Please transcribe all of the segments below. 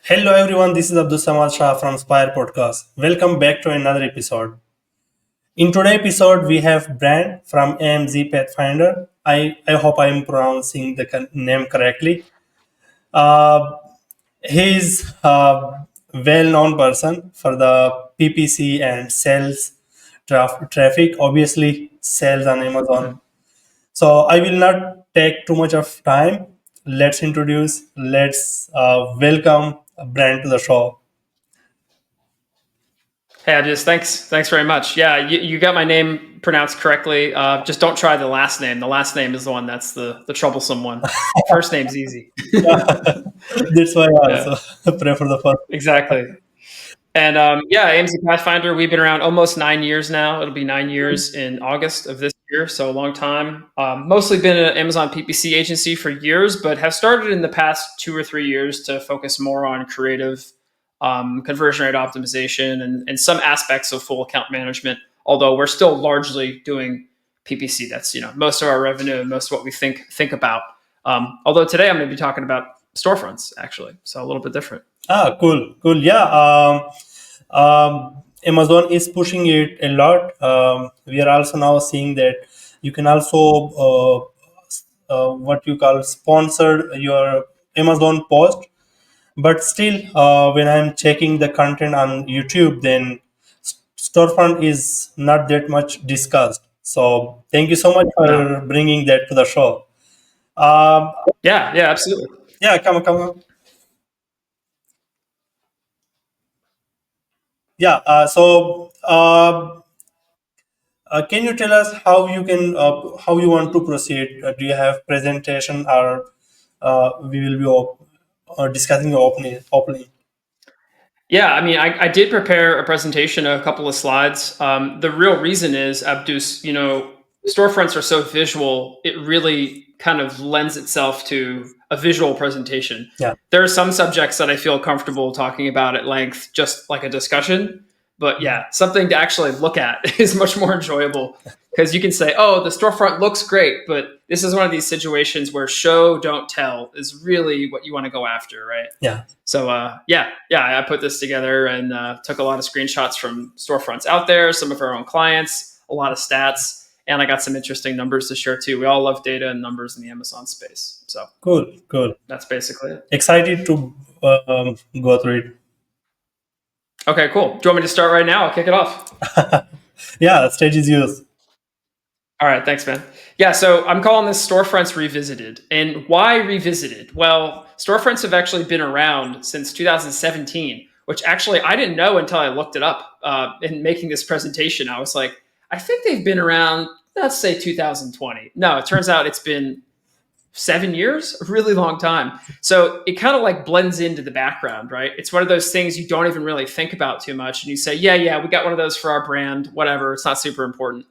Hello everyone, this is Abdul Shah from Spire Podcast. Welcome back to another episode. In today's episode, we have Brent from AMZ Pathfinder. I hope I am pronouncing the name correctly. Uh, he's a well-known person for the PPC and sales traffic, obviously sales on Amazon. So I will not take too much of time. Let's welcome Brent to the show. Hey, Abdul, thanks very much. Yeah, you got my name pronounced correctly. Just don't try the last name. The last name is the one that's the troublesome one. First name's easy. That's why I Yeah, also prefer the first. exactly. And AMZ Pathfinder, we've been around almost 9 years now. It'll be 9 years in August of this year, so a long time. Mostly been an Amazon PPC agency for years, but have started in the past 2 or 3 years to focus more on creative conversion rate optimization and some aspects of full account management. Although we're still largely doing PPC. That's most of our revenue and most of what we think about. Although today I'm going to be talking about storefronts actually, so a little bit different. Cool. Yeah. Amazon is pushing it a lot. We are also now seeing that you can also what you call sponsored your Amazon post. But still, when I'm checking the content on YouTube, then storefront is not that much discussed. So thank you so much No. for bringing that to the show. Um, Yeah, absolutely. yeah, come on. Yeah. Can you tell us how you want to proceed? Do you have presentation or we will be discussing openly? Yeah, I mean, I did prepare a presentation, a couple of slides. The real reason is, Abdus, storefronts are so visual, it really kind of lends itself to a visual presentation. Yeah. There are some subjects that I feel comfortable talking about at length, just like a discussion. But yeah, something to actually look at is much more enjoyable because you can say, oh, the storefront looks great, but this is one of these situations where show, don't tell is really what you want to go after, right? Yeah. So I put this together and took a lot of screenshots from storefronts out there, some of our own clients, a lot of stats, and I got some interesting numbers to share too. We all love data and numbers in the Amazon space. So Cool. that's basically it. Excited to go through it. Okay, cool. Do you want me to start right now? I'll kick it off. Yeah, stage is yours. All right, thanks, man. Yeah, so I'm calling this Storefronts Revisited. And why revisited? Well, storefronts have actually been around since 2017, which actually I didn't know until I looked it up in making this presentation. I was like, I think they've been around, let's say 2020. No, it turns out it's been 7 years, a really long time. So it kind of like blends into the background, right? It's one of those things you don't even really think about too much. And you say, yeah, we got one of those for our brand, whatever. It's not super important.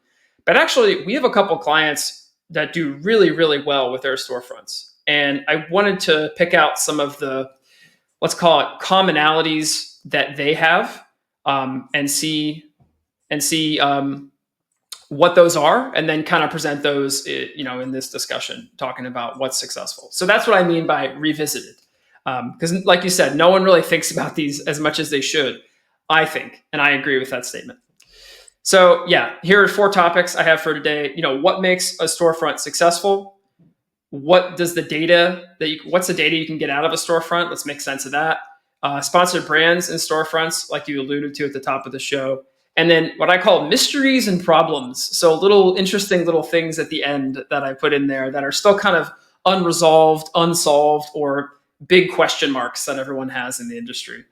But actually, we have a couple clients that do really, really well with their storefronts. And I wanted to pick out some of the, let's call it commonalities that they have and see what those are, and then kind of present those, in this discussion, talking about what's successful. So that's what I mean by revisited. Because like you said, no one really thinks about these as much as they should, I think. And I agree with that statement. So yeah, here are 4 topics I have for today. What makes a storefront successful? What's the data you can get out of a storefront? Let's make sense of that. Sponsored brands and storefronts, like you alluded to at the top of the show. And then what I call mysteries and problems. So interesting little things at the end that I put in there that are still kind of unresolved, unsolved, or big question marks that everyone has in the industry.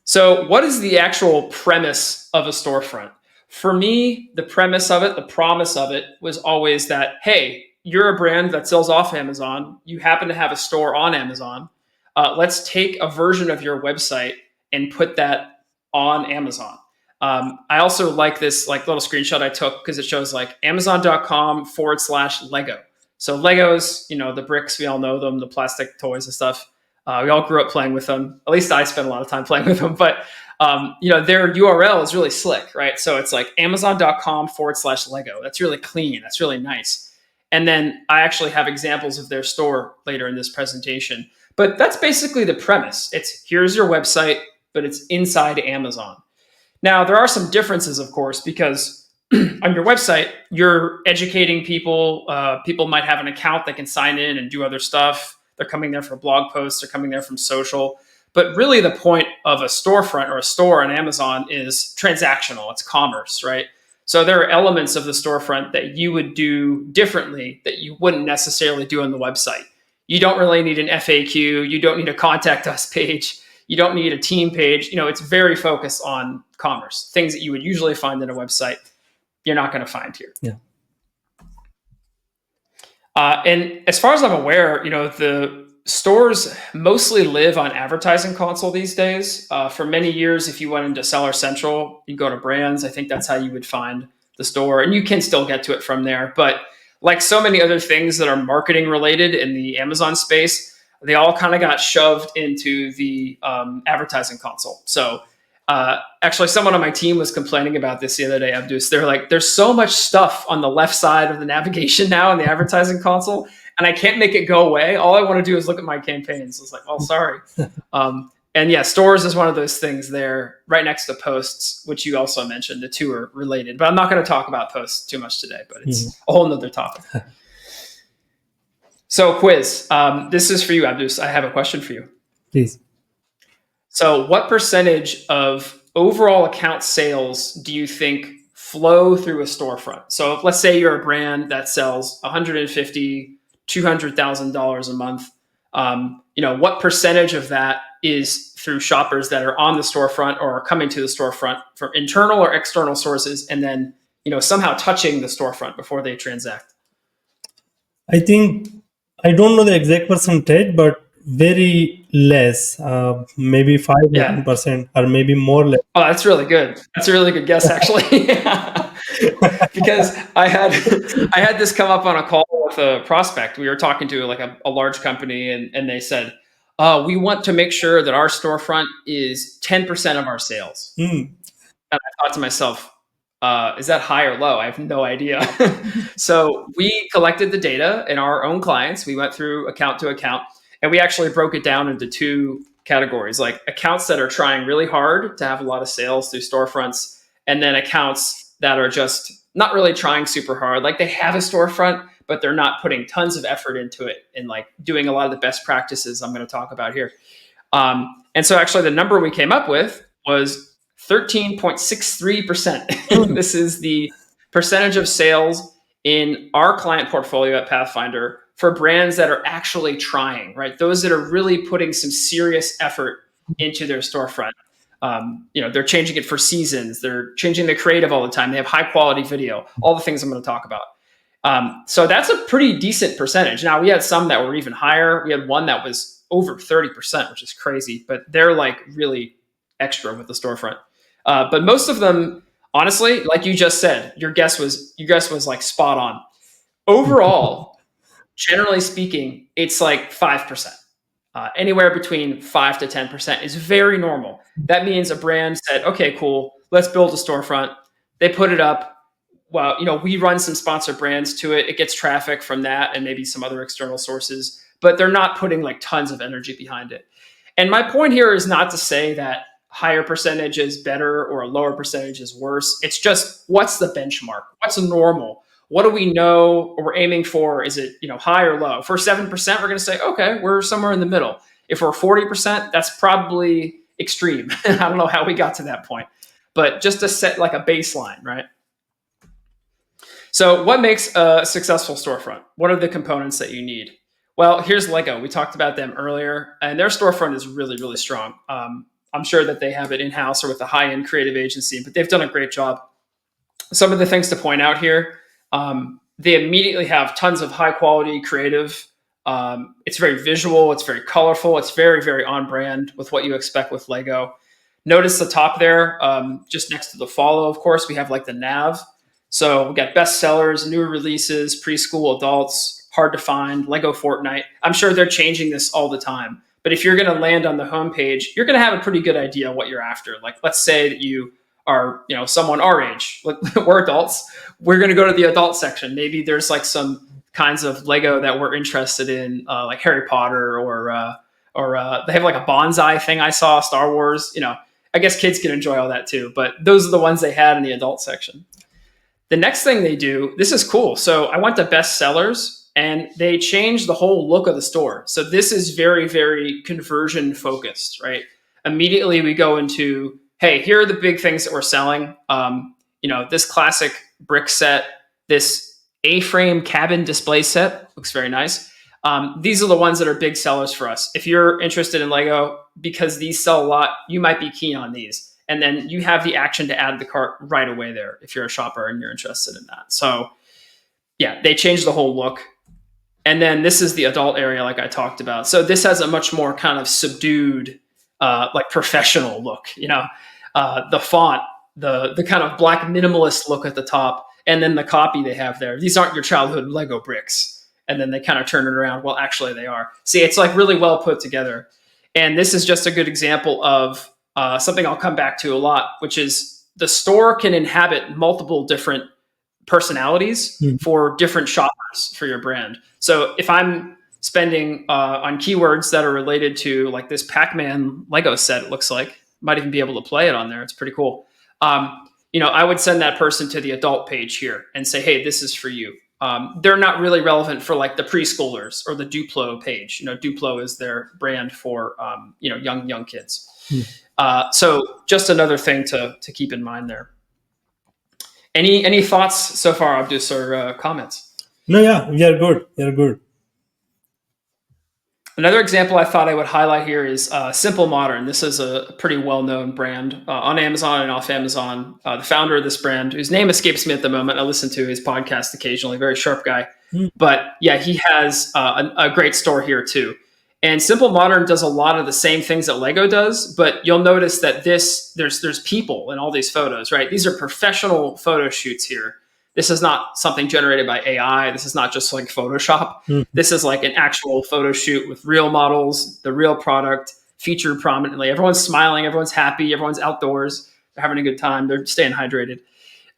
So what is the actual premise of a storefront? For me, the premise of it, the promise of it was always that, hey, you're a brand that sells off Amazon. You happen to have a store on Amazon. Let's take a version of your website and put that on Amazon. I also like this little screenshot I took because it shows Amazon.com/Lego. So Legos, the bricks, we all know them, the plastic toys and stuff. We all grew up playing with them. At least I spent a lot of time playing with them. But their URL is really slick, right? So it's like Amazon.com/Lego. That's really clean. That's really nice. And then I actually have examples of their store later in this presentation. But that's basically the premise. It's here's your website, but it's inside Amazon. Now, there are some differences, of course, because on your website, you're educating people. People might have an account that can sign in and do other stuff. They're coming there for blog posts. They're coming there from social. But really, the point of a storefront or a store on Amazon is transactional. It's commerce, right? So there are elements of the storefront that you would do differently that you wouldn't necessarily do on the website. You don't really need an FAQ. You don't need a contact us page. You don't need a team page. It's very focused on commerce. Things that you would usually find in a website, you're not going to find here. Yeah. And as far as I'm aware, the stores mostly live on Advertising Console these days. For many years, if you went into Seller Central, you go to brands. I think that's how you would find the store, and you can still get to it from there. But like so many other things that are marketing related in the Amazon space, they all kind of got shoved into the Advertising Console. So actually, someone on my team was complaining about this the other day, Abdul. They're like, there's so much stuff on the left side of the navigation now in the Advertising Console, and I can't make it go away. All I want to do is look at my campaigns. It's like, oh, sorry. And yeah, stores is one of those things there right next to posts, which you also mentioned. The two are related, but I'm not going to talk about posts too much today, but it's a whole nother topic. So quiz, this is for you, Abdul. I have a question for you. Please. So what percentage of overall account sales do you think flow through a storefront? So let's say you're a brand that sells $150,000, $200,000 a month. What percentage of that is through shoppers that are on the storefront or are coming to the storefront from internal or external sources, and then somehow touching the storefront before they transact? I think I don't know the exact percentage, but very less, maybe 5 or 10%, or maybe more. Less. Oh, that's really good. That's a really good guess, actually. Because I had this come up on a call with a prospect. We were talking to like a large company, and they said, we want to make sure that our storefront is 10% of our sales. And I thought to myself, is that high or low? I have no idea. So we collected the data in our own clients. We went through account to account, and we actually broke it down into two categories, like accounts that are trying really hard to have a lot of sales through storefronts, and then accounts that are just not really trying super hard. Like they have a storefront, but they're not putting tons of effort into it and like doing a lot of the best practices I'm going to talk about here. And so actually the number we came up with was 13.63%. This is the percentage of sales in our client portfolio at Pathfinder for brands that are actually trying, right? Those that are really putting some serious effort into their storefront. They're changing it for seasons. They're changing the creative all the time. They have high quality video, all the things I'm going to talk about. So that's a pretty decent percentage. Now, we had some that were even higher. We had one that was over 30%, which is crazy, but they're like really extra with the storefront. But most of them, honestly, like you just said, your guess was like spot on. Overall, generally speaking, it's like 5%. Anywhere between 5 to 10% is very normal. That means a brand said, okay, cool, let's build a storefront. They put it up. Well, we run some sponsored brands to it. It gets traffic from that and maybe some other external sources, but they're not putting like tons of energy behind it. And my point here is not to say that higher percentage is better or a lower percentage is worse. It's just, what's the benchmark? What's normal? What do we know or we're aiming for? Is it, high or low? For 7%, we're going to say, okay, we're somewhere in the middle. If we're 40%, that's probably extreme. I don't know how we got to that point, but just to set like a baseline, right? So what makes a successful storefront? What are the components that you need? Well, here's Lego. We talked about them earlier, and their storefront is really, really strong. I'm sure that they have it in-house or with a high-end creative agency, but they've done a great job. Some of the things to point out here, they immediately have tons of high-quality creative. It's very visual. It's very colorful. It's very, very on-brand with what you expect with Lego. Notice the top there, just next to the follow, of course, we have like the nav. So we got bestsellers, new releases, preschool, adults, hard to find, Lego Fortnite. I'm sure they're changing this all the time. But if you're going to land on the homepage, you're going to have a pretty good idea what you're after. Like, let's say that you are, someone our age. We're adults. We're going to go to the adult section. Maybe there's like some kinds of Lego that we're interested in, like Harry Potter or or they have like a bonsai thing I saw, Star Wars. I guess kids can enjoy all that too, but those are the ones they had in the adult section. The next thing they do, this is cool. So I went to best sellers and they changed the whole look of the store. So this is very, very conversion focused, right? Immediately we go into, hey, here are the big things that we're selling. This classic brick set, this A-frame cabin display set looks very nice. These are the ones that are big sellers for us. If you're interested in Lego, because these sell a lot, you might be keen on these. And then you have the action to add the cart right away there if you're a shopper and you're interested in that. So yeah, they changed the whole look. And then this is the adult area like I talked about. So this has a much more kind of subdued, like professional look, the font, the kind of black minimalist look at the top, and then the copy they have there. These aren't your childhood Lego bricks. And then they kind of turn it around. Well, actually they are. See, it's like really well put together. And this is just a good example of something I'll come back to a lot, which is the store can inhabit multiple different personalities for different shoppers for your brand. So if I'm spending on keywords that are related to like this Pac-Man Lego set, it looks like, might even be able to play it on there. It's pretty cool. I would send that person to the adult page here and say, hey, this is for you. They're not really relevant for like the preschoolers or the Duplo page. Duplo is their brand for, young kids. So just another thing to keep in mind there. Any thoughts so far, Abdul, or comments? No, yeah, you're good. You're good. Another example I thought I would highlight here is Simple Modern. This is a pretty well-known brand on Amazon and off Amazon. The founder of this brand, whose name escapes me at the moment, I listen to his podcast occasionally, very sharp guy. But yeah, he has a great store here too. And Simple Modern does a lot of the same things that Lego does, but you'll notice that there's people in all these photos, right? These are professional photo shoots here. This is not something generated by AI. This is not just like Photoshop. This is like an actual photo shoot with real models, the real product featured prominently. Everyone's smiling, everyone's happy, everyone's outdoors, they're having a good time, they're staying hydrated.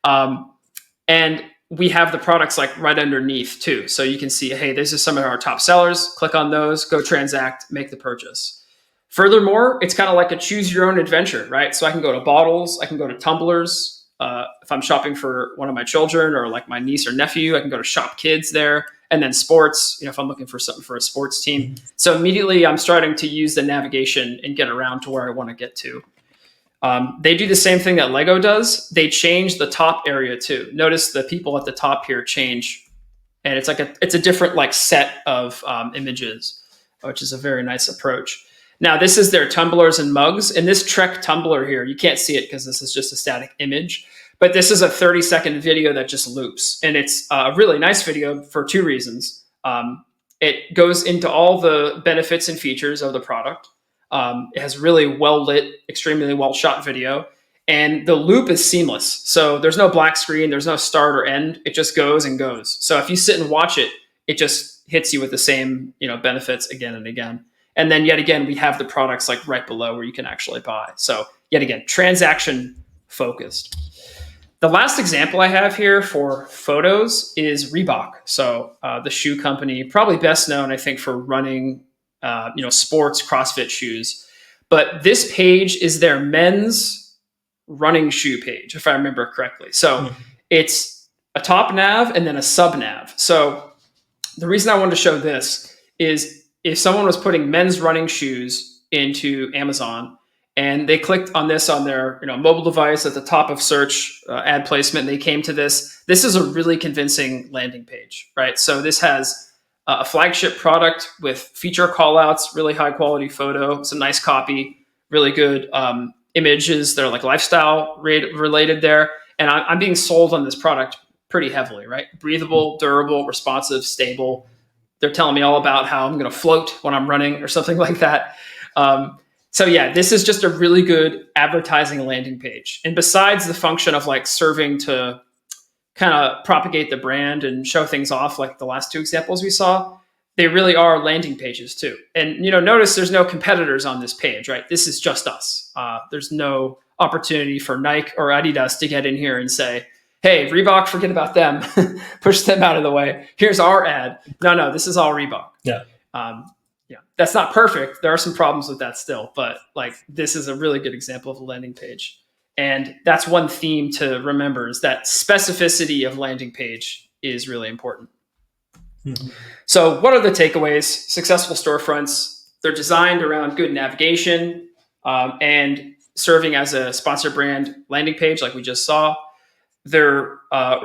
And we have the products like right underneath too. So you can see, hey, this is some of our top sellers. Click on those, go transact, make the purchase. Furthermore, it's kind of like a choose your own adventure, right? So I can go to bottles, I can go to tumblers. If I'm shopping for one of my children or like my niece or nephew, I can go to Shop Kids there. And then sports, if I'm looking for something for a sports team. So immediately I'm starting to use the navigation and get around to where I want to get to. They do the same thing that Lego does. They change the top area too. Notice the people at the top here change. And it's like it's a different like set of images, which is a very nice approach. Now, this is their tumblers and mugs. And this Trek tumbler here, you can't see it because this is just a static image. But this is a 30-second video that just loops. And it's a really nice video for two reasons. It goes into all the benefits and features of the product. It has really well-lit, extremely well-shot video. And the loop is seamless. So there's no black screen. There's no start or end. It just goes and goes. So if you sit and watch it, it just hits you with the same benefits again and again. And then yet again, we have the products like right below where you can actually buy. So yet again, transaction focused. The last example I have here for photos is Reebok. So the shoe company, probably best known, I think, for running, sports CrossFit shoes. But this page is their men's running shoe page, if I remember correctly. So it's a top nav and then a sub nav. So the reason I wanted to show this is if someone was putting men's running shoes into Amazon and they clicked on this on their mobile device at the top of search ad placement, and they came to this is a really convincing landing page, right? So this has a flagship product with feature callouts, really high quality photo, some nice copy, really good images. They're like lifestyle related there. And I'm being sold on this product pretty heavily, right? Breathable, durable, responsive, stable. They're telling me all about how I'm going to float when I'm running or something like that. So yeah, this is just a really good advertising landing page. And besides the function of like serving to kind of propagate the brand and show things off, like the last two examples we saw, they really are landing pages too. And notice there's no competitors on this page, right? This is just us. There's no opportunity for Nike or Adidas to get in here and say, hey, Reebok, forget about them. Push them out of the way. Here's our ad. No, this is all Reebok. Yeah. That's not perfect. There are some problems with that still, but like this is a really good example of a landing page. And that's one theme to remember, is that specificity of landing page is really important. Mhm. So what are the takeaways? Successful storefronts, they're designed around good navigation and serving as a sponsor brand landing page like we just saw. They're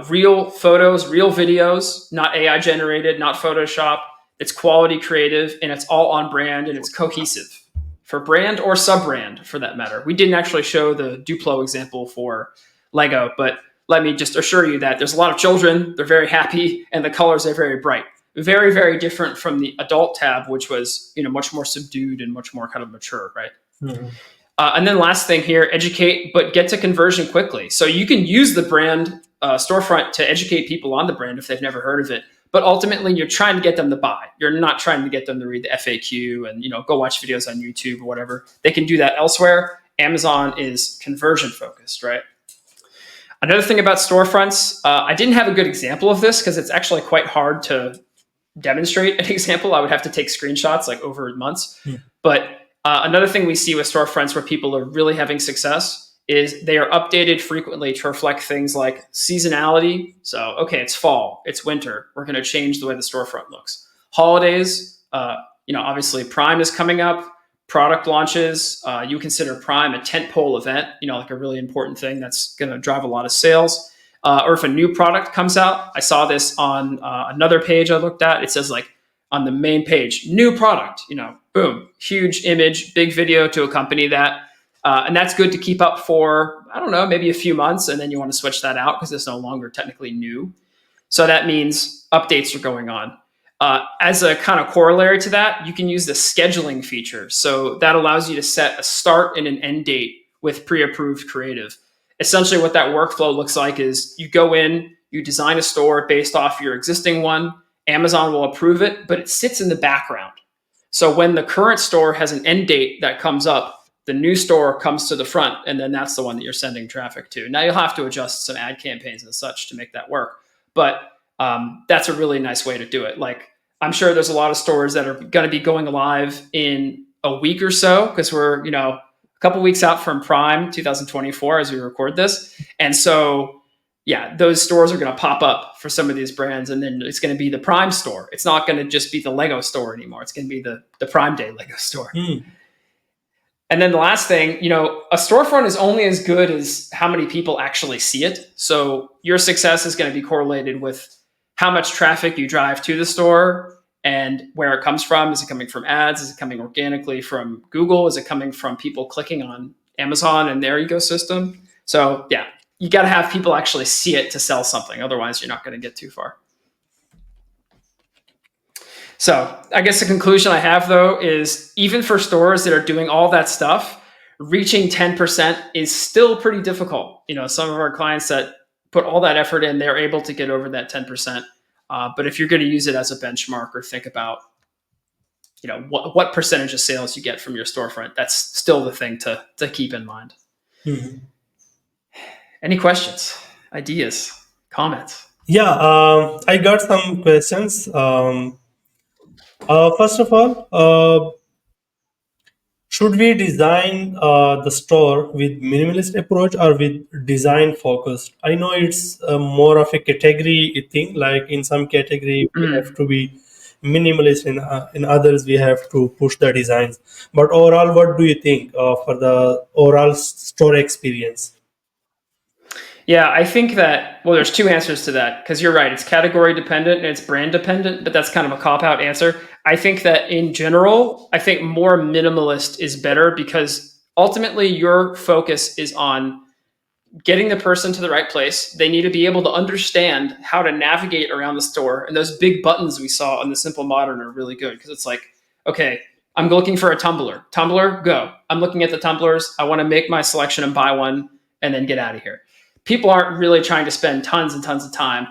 real photos, real videos, not AI generated, not Photoshop. It's quality creative, and it's all on brand, and it's cohesive for brand or sub-brand for that matter. We didn't actually show the Duplo example for Lego, but let me just assure you that there's a lot of children. They're very happy, and the colors are very bright. Very, very different from the adult tab, which was much more subdued and much more kind of mature, right? Mhm. And then last thing here, educate, but get to conversion quickly. So you can use the brand storefront to educate people on the brand if they've never heard of it. But ultimately, you're trying to get them to buy. You're not trying to get them to read the FAQ and go watch videos on YouTube or whatever. They can do that elsewhere. Amazon is conversion focused, right? Another thing about storefronts, I didn't have a good example of this because it's actually quite hard to demonstrate an example. I would have to take screenshots like over months. But another thing we see with storefronts where people are really having success is they are updated frequently to reflect things like seasonality. So, okay, it's fall, it's winter. We're going to change the way the storefront looks. Holidays, obviously Prime is coming up. Product launches, you consider Prime a tentpole event, like a really important thing that's going to drive a lot of sales. Or if a new product comes out, I saw this on another page I looked at. It says like on the main page, new product, boom, huge image, big video to accompany that. And that's good to keep up for, I don't know, maybe a few months. And then you want to switch that out because it's no longer technically new. So that means updates are going on. As a kind of corollary to that, you can use the scheduling feature. So that allows you to set a start and an end date with pre-approved creative. Essentially what that workflow looks like is you go in, you design a store based off your existing one. Amazon will approve it, but it sits in the background. So when the current store has an end date that comes up, the new store comes to the front, and then that's the one that you're sending traffic to. Now you'll have to adjust some ad campaigns and such to make that work. But that's a really nice way to do it. Like, I'm sure there's a lot of stores that are going to be going live in a week or so because we're, a couple weeks out from Prime 2024 as we record this. And so, yeah, those stores are going to pop up for some of these brands, and then it's going to be the Prime store. It's not going to just be the Lego store anymore. It's going to be the Prime Day Lego store. And then the last thing, a storefront is only as good as how many people actually see it. So your success is going to be correlated with how much traffic you drive to the store and where it comes from. Is it coming from ads? Is it coming organically from Google? Is it coming from people clicking on Amazon and their ecosystem? So yeah, you got to have people actually see it to sell something. Otherwise, you're not going to get too far. So I guess the conclusion I have, though, is even for stores that are doing all that stuff, reaching 10% is still pretty difficult. Some of our clients that put all that effort in, they're able to get over that 10%. But if you're going to use it as a benchmark or think about, what percentage of sales you get from your storefront, that's still the thing to keep in mind. Mhm. Any questions, ideas, comments? Yeah, I got some questions. First of all, should we design the store with minimalist approach or with design focused? I know it's more of a category thing. Like in some category, we have to be minimalist. In others, we have to push the designs. But overall, what do you think for the overall store experience? Yeah, I think that, there's two answers to that because you're right. It's category dependent and it's brand dependent, but that's kind of a cop-out answer. I think that in general, I think more minimalist is better because ultimately your focus is on getting the person to the right place. They need to be able to understand how to navigate around the store. And those big buttons we saw on the Simple Modern are really good because it's like, okay, I'm looking for a tumbler. Tumbler, go. I'm looking at the tumblers. I want to make my selection and buy one and then get out of here. People aren't really trying to spend tons and tons of time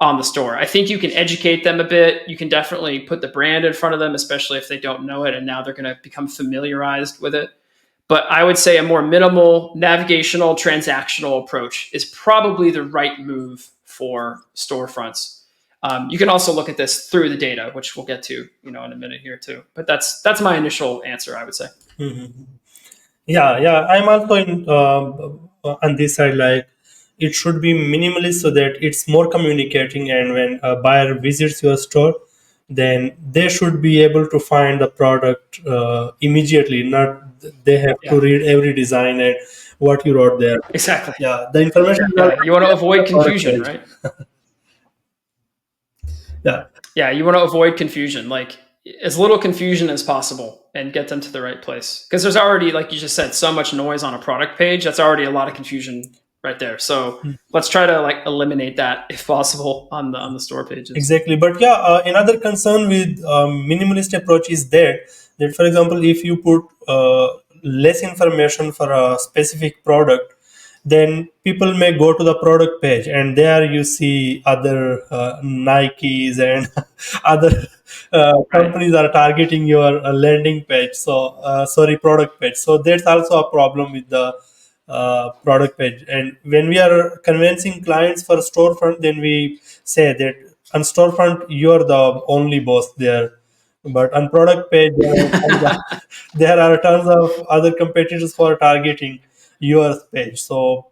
on the store. I think you can educate them a bit. You can definitely put the brand in front of them, especially if they don't know it and now they're going to become familiarized with it. But I would say a more minimal navigational transactional approach is probably the right move for storefronts. You can also look at this through the data, which we'll get to, in a minute here too. But that's my initial answer, I would say. Yeah. I'm also on this side. Like, it should be minimalist so that it's more communicating. And when a buyer visits your store, then they should be able to find the product immediately. Not they have to read every design and what you wrote there. Exactly. Yeah, the information. Yeah, you want to avoid confusion, right? Yeah. Yeah, you want to avoid confusion, like as little confusion as possible, and get them to the right place. Because there's already, like you just said, so much noise on a product page. That's already a lot of confusion right there. So let's try to eliminate that if possible on the store pages. Exactly. But yeah, another concern with minimalist approach is that for example, if you put less information for a specific product, then people may go to the product page, and there you see other Nikes and other companies are targeting your landing page. So product page. So that's also a problem with the product page. And when we are convincing clients for storefront, then we say that on storefront you're the only boss there, but on product page there are tons of other competitors for targeting your page. So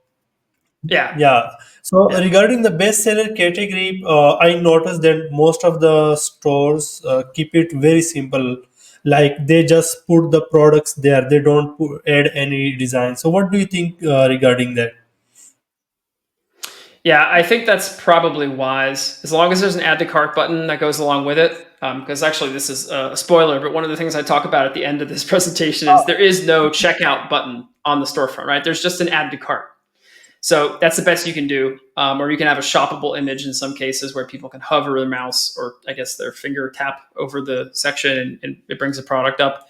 yeah. So regarding the bestseller category, I noticed that most of the stores keep it very simple. Like, they just put the products there; they don't add any design. So, what do you think regarding that? Yeah, I think that's probably wise, as long as there's an add to cart button that goes along with it. Because actually, this is a spoiler, but one of the things I talk about at the end of this presentation is there is no checkout button on the storefront, right? There's just an add to cart. So that's the best you can do. Or you can have a shoppable image in some cases where people can hover their mouse, or I guess their finger tap over the section, and it brings the product up.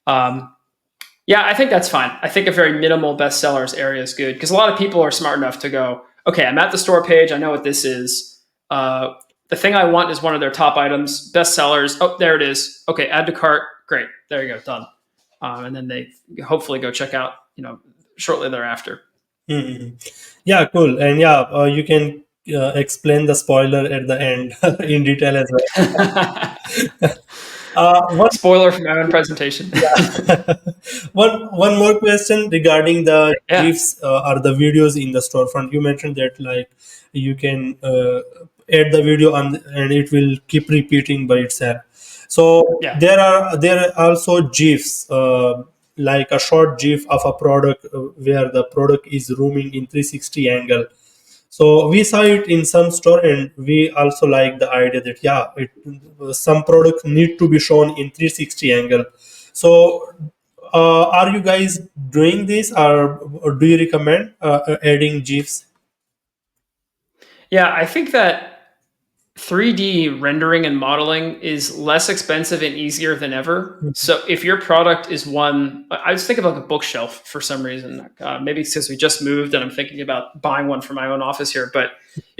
Yeah, I think that's fine. I think a very minimal bestsellers area is good, because a lot of people are smart enough to go, okay, I'm at the store page. I know what this is. The thing I want is one of their top items, bestsellers. Oh, there it is. Okay, add to cart. Great. There you go. Done. And then they hopefully go check out, shortly thereafter. Mm-hmm. Yeah, cool. And you can explain the spoiler at the end in detail as well. Spoiler from my own presentation. One more question regarding the GIFs or the videos in the storefront. You mentioned that you can add the video and it will keep repeating by itself. So there are also GIFs. Like a short GIF of a product where the product is roaming in 360 angle. So we saw it in some store, and we also like the idea that some products need to be shown in 360 angle. So are you guys doing this, or do you recommend adding GIFs? Yeah, I think that 3D rendering and modeling is less expensive and easier than ever. So if your product is one, I just think of like a bookshelf for some reason. Maybe it's because we just moved and I'm thinking about buying one for my own office here. But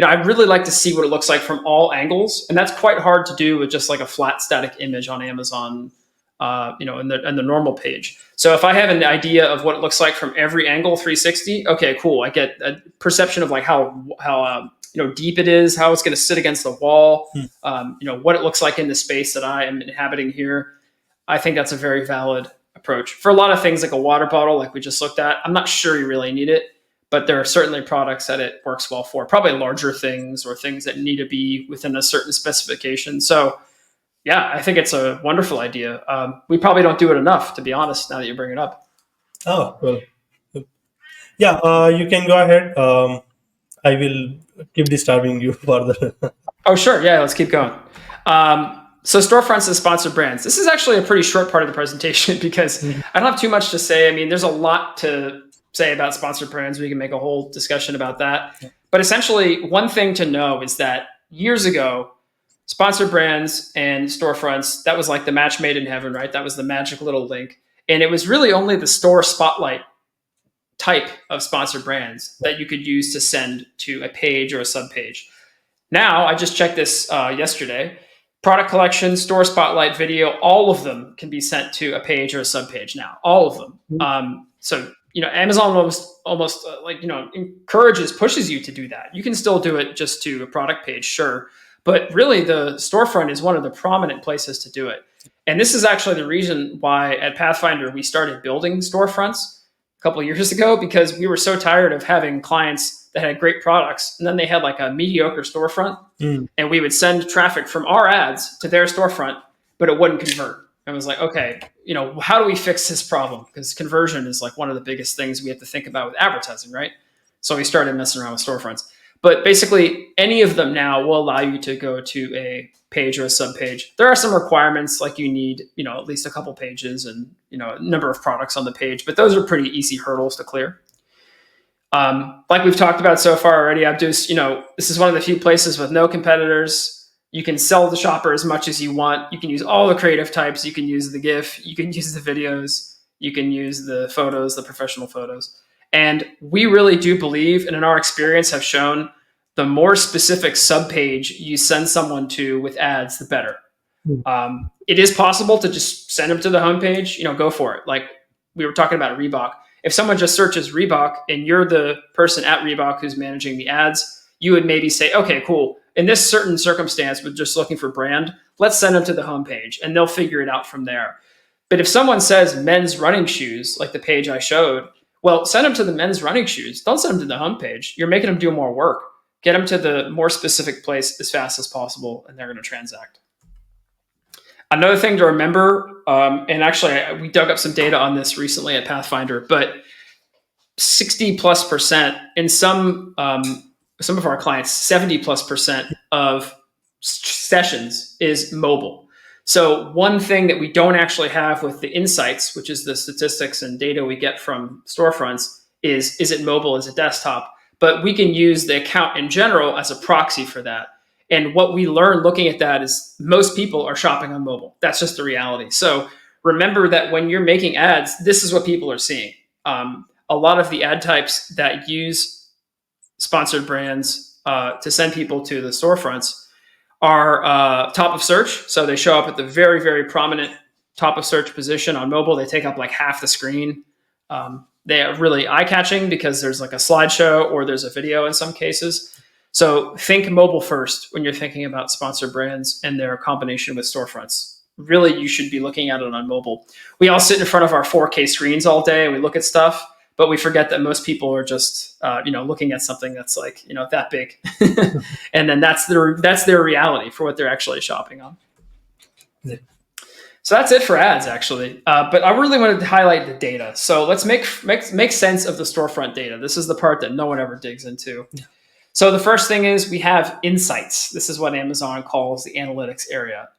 I'd really like to see what it looks like from all angles, and that's quite hard to do with just like a flat static image on Amazon, in the normal page. So if I have an idea of what it looks like from every angle, 360, okay, cool. I get a perception of like how deep it is, how it's going to sit against the wall, what it looks like in the space that I am inhabiting here. I think that's a very valid approach. For a lot of things like a water bottle, like we just looked at, I'm not sure you really need it, but there are certainly products that it works well for, probably larger things or things that need to be within a certain specification. So yeah, I think it's a wonderful idea. We probably don't do it enough, to be honest, now that you bring it up. Oh, well. Yeah, you can go ahead. I will keep disturbing you further. Oh, sure. Yeah, let's keep going. So Storefronts and sponsored brands. This is actually a pretty short part of the presentation because I don't have too much to say. I mean, there's a lot to say about sponsored brands. We can make a whole discussion about that. But essentially, one thing to know is that years ago, sponsored brands and storefronts, that was like the match made in heaven, right? That was the magic little link. And it was really only the store spotlight type of sponsored brands that you could use to send to a page or a subpage. Now, I just checked this yesterday. Product collection, store spotlight video, all of them can be sent to a page or a subpage now. All of them. So Amazon almost encourages, pushes you to do that. You can still do it just to a product page, sure, But really, the storefront is one of the prominent places to do it. And this is actually the reason why at Pathfinder we started building storefronts a couple of years ago, because we were so tired of having clients that had great products and then they had like a mediocre storefront, and we would send traffic from our ads to their storefront, but it wouldn't convert. And it was like, okay, how do we fix this problem? Because conversion is like one of the biggest things we have to think about with advertising, right? So we started messing around with storefronts. But basically, any of them now will allow you to go to a page or a subpage. There are some requirements, like you need, at least a couple pages and, a number of products on the page, but those are pretty easy hurdles to clear. Like we've talked about so far already, Abdul, this is one of the few places with no competitors. You can sell the shopper as much as you want. You can use all the creative types. You can use the GIF. You can use the videos. You can use the photos, the professional photos. And we really do believe, and in our experience have shown, the more specific subpage you send someone to with ads, the better. It is possible to just send them to the homepage, go for it. Like we were talking about Reebok. If someone just searches Reebok and you're the person at Reebok who's managing the ads, you would maybe say, okay, cool. In this certain circumstance, with just looking for brand, let's send them to the homepage and they'll figure it out from there. But if someone says men's running shoes, like the page I showed, well, send them to the men's running shoes. Don't send them to the homepage. You're making them do more work. Get them to the more specific place as fast as possible, and they're going to transact. Another thing to remember, and actually we dug up some data on this recently at Pathfinder, but 60+% in some of our clients, 70+% of sessions is mobile. So one thing that we don't actually have with the insights, which is the statistics and data we get from storefronts, is it mobile, is it desktop? But we can use the account in general as a proxy for that. And what we learned looking at that is most people are shopping on mobile. That's just the reality. So remember that when you're making ads, this is what people are seeing. A lot of the ad types that use sponsored brands to send people to the storefronts are top of search. So they show up at the very, very prominent top of search position on mobile. They take up like half the screen. They are really eye-catching because there's like a slideshow or there's a video in some cases. So think mobile first when you're thinking about sponsored brands and their combination with storefronts. Really, you should be looking at it on mobile. We all sit in front of our 4K screens all day and we look at stuff, but we forget that most people are just, looking at something that's like, that big. And then that's their reality for what they're actually shopping on. Yeah. So that's it for ads, actually. But I really wanted to highlight the data. So let's make sense of the storefront data. This is the part that no one ever digs into. Yeah. So the first thing is we have insights. This is what Amazon calls the analytics area.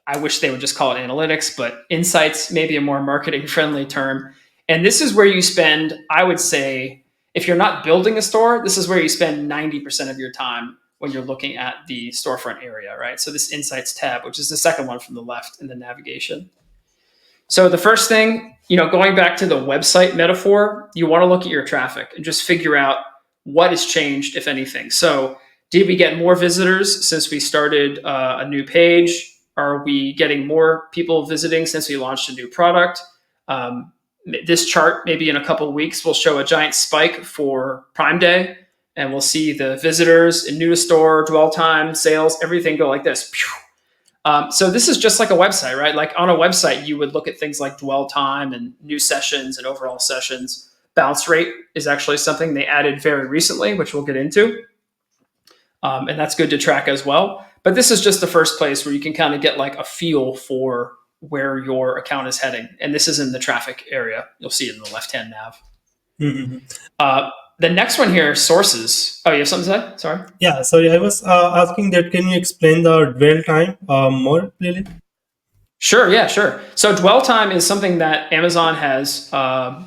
I wish they would just call it analytics, but insights may be a more marketing-friendly term. And this is where you spend, I would say, if you're not building a store, this is where you spend 90% of your time when you're looking at the storefront area, right? So this Insights tab, which is the second one from the left in the navigation. So the first thing, going back to the website metaphor, you want to look at your traffic and just figure out what has changed, if anything. So did we get more visitors since we started a new page? Are we getting more people visiting since we launched a new product? This chart, maybe in a couple of weeks, will show a giant spike for Prime Day. And we'll see the visitors in new to store, dwell time, sales, everything go like this. So this is just like a website, right? Like on a website, you would look at things like dwell time and new sessions and overall sessions. Bounce rate is actually something they added very recently, which we'll get into. And that's good to track as well. But this is just the first place where you can kind of get like a feel for where your account is heading. And this is in the traffic area. You'll see it in the left-hand nav. Mm-hmm. The next one here, sources. Oh, you have something to say? Sorry. Yeah, sorry. I was asking that, can you explain the dwell time more clearly? Sure. Yeah, sure. So dwell time is something that Amazon has, I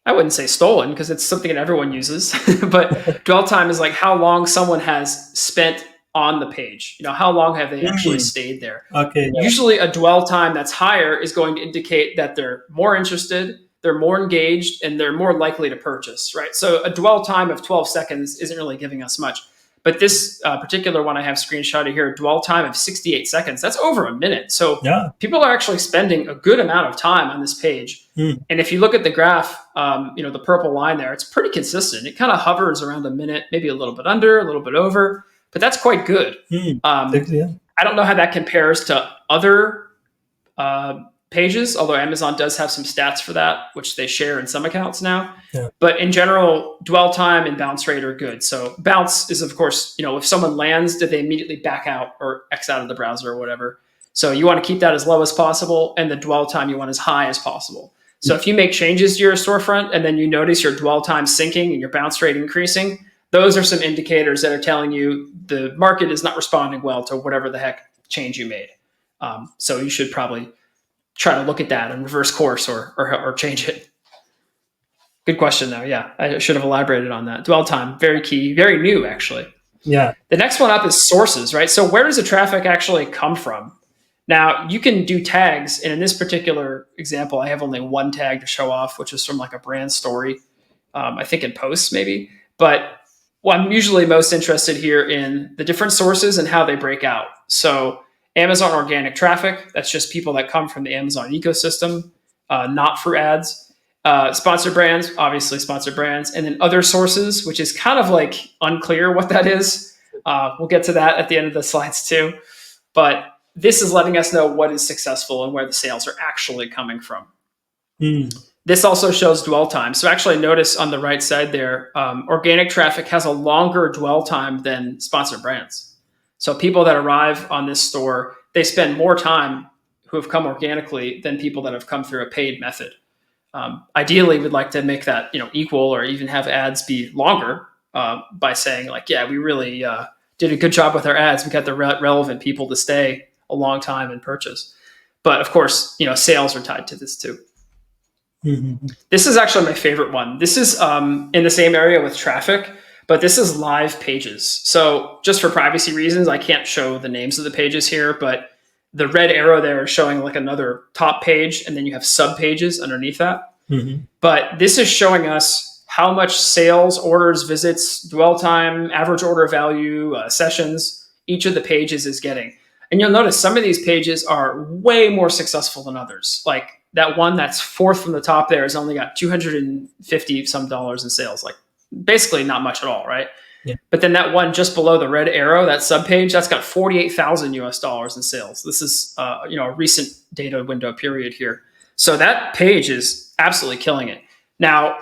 wouldn't say stolen because it's something that everyone uses, but dwell time is like how long someone has spent on the page. How long have they actually stayed there? Okay. Yeah. Usually a dwell time that's higher is going to indicate that they're more interested, they're more engaged, and they're more likely to purchase, right? So a dwell time of 12 seconds isn't really giving us much. But this particular one I have screenshotted here, dwell time of 68 seconds, that's over a minute. So people are actually spending a good amount of time on this page. And if you look at the graph, the purple line there, it's pretty consistent. It kind of hovers around a minute, maybe a little bit under, a little bit over. but that's quite good. Yeah. I don't know how that compares to other pages, although Amazon does have some stats for that, which they share in some accounts now. Yeah. But in general, dwell time and bounce rate are good. So bounce is, of course, if someone lands, do they immediately back out or X out of the browser or whatever? So you want to keep that as low as possible, and the dwell time you want as high as possible. So if you make changes to your storefront and then you notice your dwell time sinking and your bounce rate increasing, those are some indicators that are telling you the market is not responding well to whatever the heck change you made. So you should probably try to look at that and reverse course or change it. Good question, though. Yeah, I should have elaborated on that. Dwell time, very key, very new, actually. Yeah. The next one up is sources, right? So where does the traffic actually come from? Now, you can do tags, and in this particular example, I have only one tag to show off, which is from like a brand story, I think in posts maybe. But I'm usually most interested here in the different sources and how they break out. So Amazon organic traffic, that's just people that come from the Amazon ecosystem, not for ads. Sponsored brands, obviously sponsored brands, and then other sources, which is kind of like unclear what that is. We'll get to that at the end of the slides too. But this is letting us know what is successful and where the sales are actually coming from. This also shows dwell time. So actually notice on the right side there, organic traffic has a longer dwell time than sponsored brands. So people that arrive on this store, they spend more time who have come organically than people that have come through a paid method. Ideally, we'd like to make that equal or even have ads be longer by saying like, yeah, we really did a good job with our ads. We got the relevant people to stay a long time and purchase. But of course, sales are tied to this too. This is actually my favorite one. This is in the same area with traffic, but this is live pages. So just for privacy reasons, I can't show the names of the pages here, but the red arrow there is showing like another top page, and then you have sub pages underneath that. But this is showing us how much sales, orders, visits, dwell time, average order value, sessions, each of the pages is getting. And you'll notice some of these pages are way more successful than others. Like that one that's fourth from the top there has only got $250 some in sales, like basically not much at all, right? Yeah. But then that one just below the red arrow, that sub page, that's got $48,000 in sales. This is a recent data window period here. So that page is absolutely killing it. Now,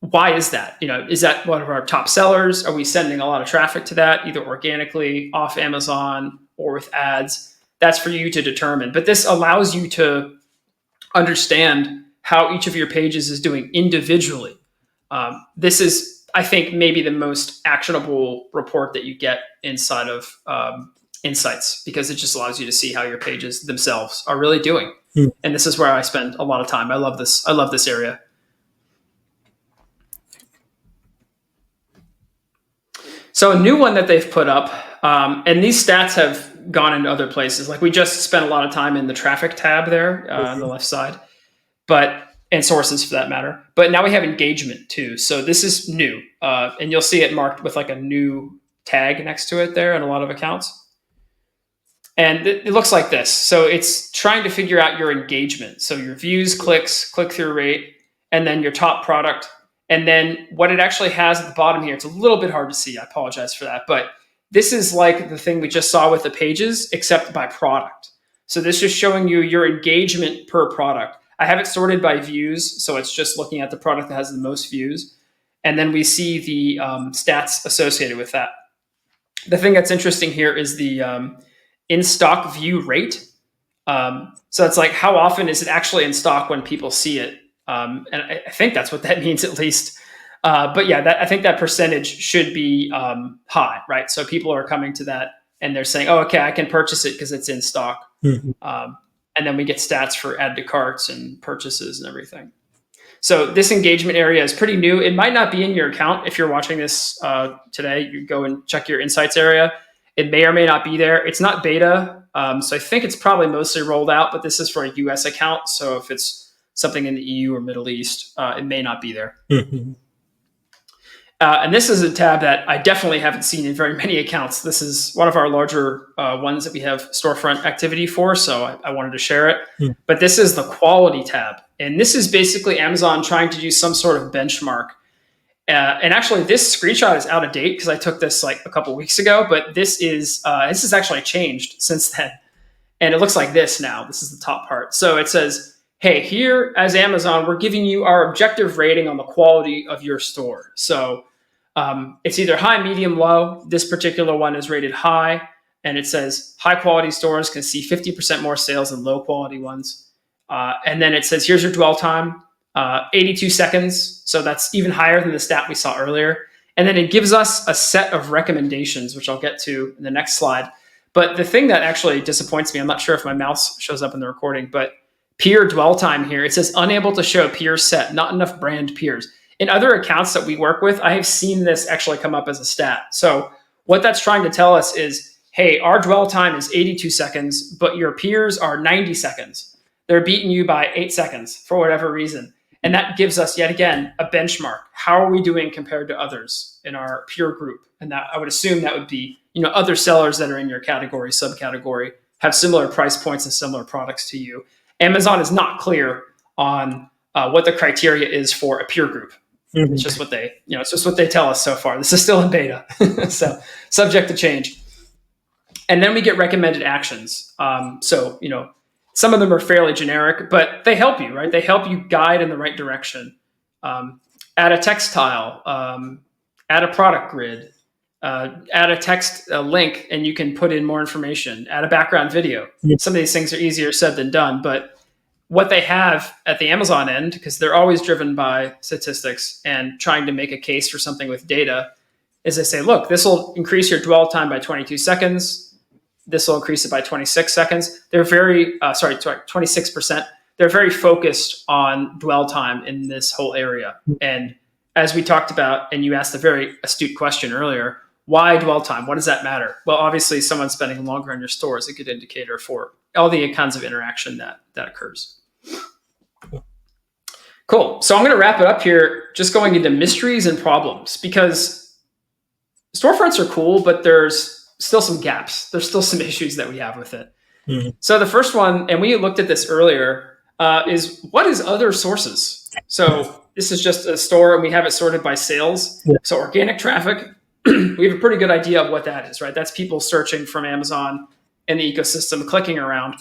why is that? Is that one of our top sellers? Are we sending a lot of traffic to that, either organically off Amazon or with ads? That's for you to determine. But this allows you to understand how each of your pages is doing individually. This is, I think, maybe the most actionable report that you get inside of Insights, because it just allows you to see how your pages themselves are really doing. And this is where I spend a lot of time. I love this. I love this area. So a new one that they've put up, and these stats have gone into other places. Like we just spent a lot of time in the traffic tab there on the left side, and sources for that matter. But now we have engagement too. So this is new, and you'll see it marked with like a new tag next to it there in a lot of accounts. And it looks like this. So it's trying to figure out your engagement. So your views, clicks, click-through rate, and then your top product. And then what it actually has at the bottom here, it's a little bit hard to see. I apologize for that. But this is like the thing we just saw with the pages, except by product. So this is showing you your engagement per product. I have it sorted by views. So it's just looking at the product that has the most views. And then we see the stats associated with that. The thing that's interesting here is the in-stock view rate. So it's like, how often is it actually in stock when people see it? And I think that's what that means at least. But yeah, I think that percentage should be high, right? So people are coming to that and they're saying, oh, okay, I can purchase it because it's in stock. And then we get stats for add to carts and purchases and everything. So this engagement area is pretty new. It might not be in your account. If you're watching this today, you go and check your insights area. It may or may not be there. It's not beta. So I think it's probably mostly rolled out, but this is for a US account. So if it's something in the EU or Middle East, it may not be there. And this is a tab that I definitely haven't seen in very many accounts. This is one of our larger ones that we have storefront activity for. So I wanted to share it. But this is the quality tab. And this is basically Amazon trying to do some sort of benchmark. And actually, this screenshot is out of date because I took this like a couple weeks ago. But this is actually changed since then, and it looks like this now. This is the top part. So it says, "Hey, here as Amazon, we're giving you our objective rating on the quality of your store." So it's either high, medium, low. This particular one is rated high, and it says high quality stores can see 50% more sales than low quality ones. And then it says, here's your dwell time, 82 seconds. So that's even higher than the stat we saw earlier. And then it gives us a set of recommendations, which I'll get to in the next slide. But the thing that actually disappoints me, I'm not sure if my mouse shows up in the recording, but peer dwell time here, it says unable to show peer set, not enough brand peers. In other accounts that we work with, I have seen this actually come up as a stat. So what that's trying to tell us is, hey, our dwell time is 82 seconds, but your peers are 90 seconds. They're beating you by 8 seconds for whatever reason. And that gives us, yet again, a benchmark. How are we doing compared to others in our peer group? And that I would assume that would be, other sellers that are in your category, subcategory, have similar price points and similar products to you. Amazon is not clear on what the criteria is for a peer group. Mm-hmm. It's just what they tell us so far. This is still in beta, so subject to change. And then we get recommended actions. Some of them are fairly generic, but they help you, right? They help you guide in the right direction. Add a text tile, add a product grid, add a text link, and you can put in more information. Add a background video. Yeah. Some of these things are easier said than done, but what they have at the Amazon end, because they're always driven by statistics and trying to make a case for something with data, is they say, look, this will increase your dwell time by 22 seconds. This will increase it by 26 seconds. They're 26%. They're very focused on dwell time in this whole area. And as we talked about, and you asked a very astute question earlier, why dwell time? What does that matter? Well, obviously, someone spending longer on your store is a good indicator for all the kinds of interaction that occurs. Cool. So I'm going to wrap it up here, just going into mysteries and problems, because storefronts are cool, but there's still some gaps. There's still some issues that we have with it. Mm-hmm. So the first one, and we looked at this earlier, is what is other sources? So this is just a store and we have it sorted by sales. Yeah. So organic traffic, we have a pretty good idea of what that is, right? That's people searching from Amazon and the ecosystem, clicking around.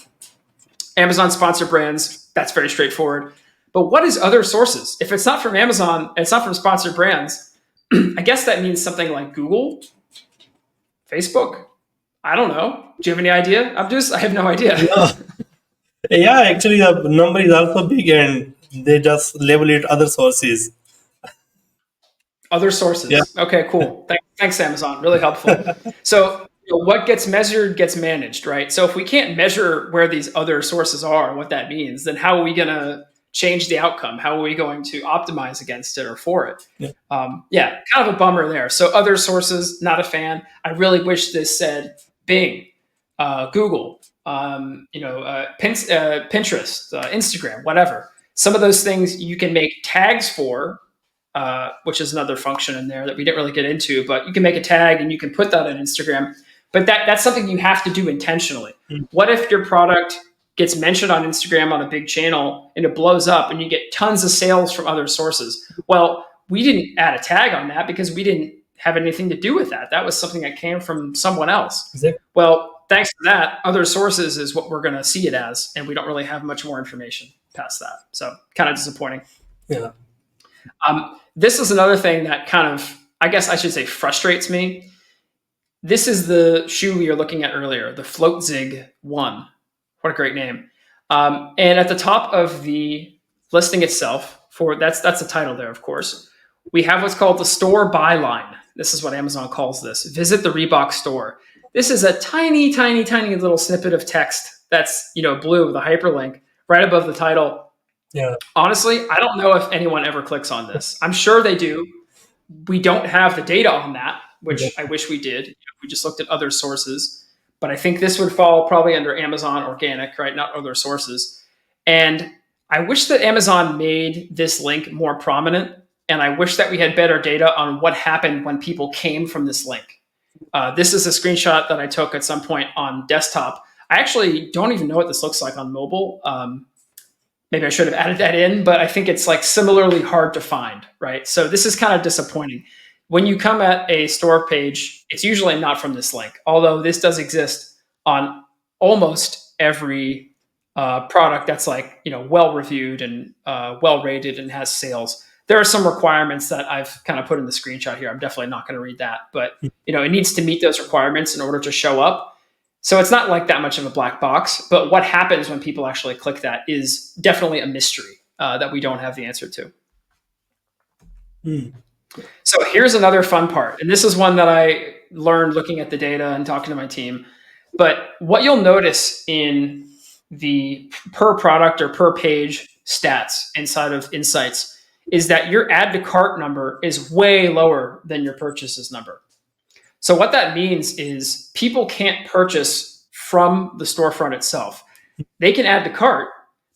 Amazon sponsored brands, that's very straightforward. But what is other sources? If it's not from Amazon, it's not from sponsored brands, I guess that means something like Google, Facebook. I don't know. Do you have any idea? I have no idea. Yeah, actually the number is also big and they just label it other sources. Other sources. Yeah. Okay, cool. Thanks, Amazon. Really helpful. So what gets measured gets managed, right? So if we can't measure where these other sources are and what that means, then how are we going to change the outcome? How are we going to optimize against it or for it? Yeah, kind of a bummer there. So other sources, not a fan. I really wish this said Bing, Google, Pinterest, Instagram, whatever. Some of those things you can make tags for, which is another function in there that we didn't really get into, but you can make a tag and you can put that on Instagram. But that's something you have to do intentionally. Mm-hmm. What if your product gets mentioned on Instagram on a big channel and it blows up and you get tons of sales from other sources? Well, we didn't add a tag on that because we didn't have anything to do with that. That was something that came from someone else. Exactly. Well, thanks to that, other sources is what we're going to see it as, and we don't really have much more information past that. So kind of disappointing. Yeah. This is another thing that kind of, I guess I should say, frustrates me. This is the shoe we were looking at earlier, the Float Zig 1. What a great name. And at the top of the listing itself, that's the title there, of course, we have what's called the store byline. This is what Amazon calls this. Visit the Reebok store. This is a tiny, tiny, tiny little snippet of text that's, blue with a hyperlink right above the title. Yeah. Honestly, I don't know if anyone ever clicks on this. I'm sure they do. We don't have the data on that, which I wish we did. We just looked at other sources. But I think this would fall probably under Amazon organic, right? Not other sources. And I wish that Amazon made this link more prominent. And I wish that we had better data on what happened when people came from this link. This is a screenshot that I took at some point on desktop. I actually don't even know what this looks like on mobile. maybe I should have added that in, but I think it's like similarly hard to find, right? So this is kind of disappointing. When you come at a store page, it's usually not from this link, although this does exist on almost every product that's like, well reviewed and well rated and has sales. There are some requirements that I've kind of put in the screenshot here. I'm definitely not going to read that, but it needs to meet those requirements in order to show up. So it's not like that much of a black box, but what happens when people actually click that is definitely a mystery that we don't have the answer to. So here's another fun part. And this is one that I learned looking at the data and talking to my team. But what you'll notice in the per product or per page stats inside of Insights is that your add to cart number is way lower than your purchases number. So what that means is people can't purchase from the storefront itself. They can add to cart,